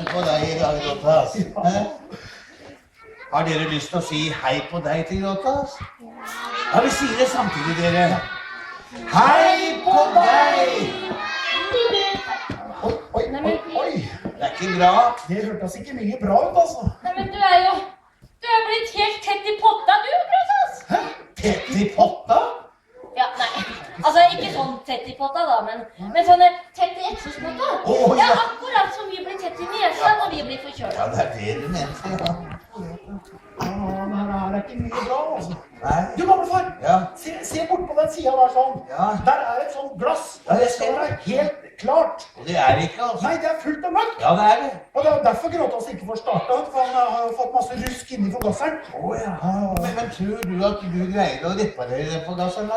hilse på deg i dag, Dottas. Har dere lyst til å si hei på deg til Dottas? Ja, vi sier det samtidig, dere. Hei på deg! Oi. Det er ikke bra. Det hørtes ikke mye bra ut, altså. Nei, men du er blitt helt tett i potta, du, Grøsas. Hæ? Tett i potta? Ja, nei. Altså, ikke sånn tett i potta, da, men sånn tett i eksospotta. Å, ja. Ja, akkurat som vi blir tett i nesa når vi blir forkjølet. Ja, det er det du mente, ja. Nei, det er ikke mye bra, altså. Nei. Du, gamlefar, Ja. se bort på den siden der sånn. Ja. Der er et sånt glass, Ja, og det jeg ser skal være helt klart. Og det er det ikke, altså. Nei, det er fullt av mørkt. Ja, det er det. Og det er derfor Gråtass ikke får startet, for han har fått masse rusk inni forgasseren. Å, ja. Men tror du at du greier å reparere det på gassen?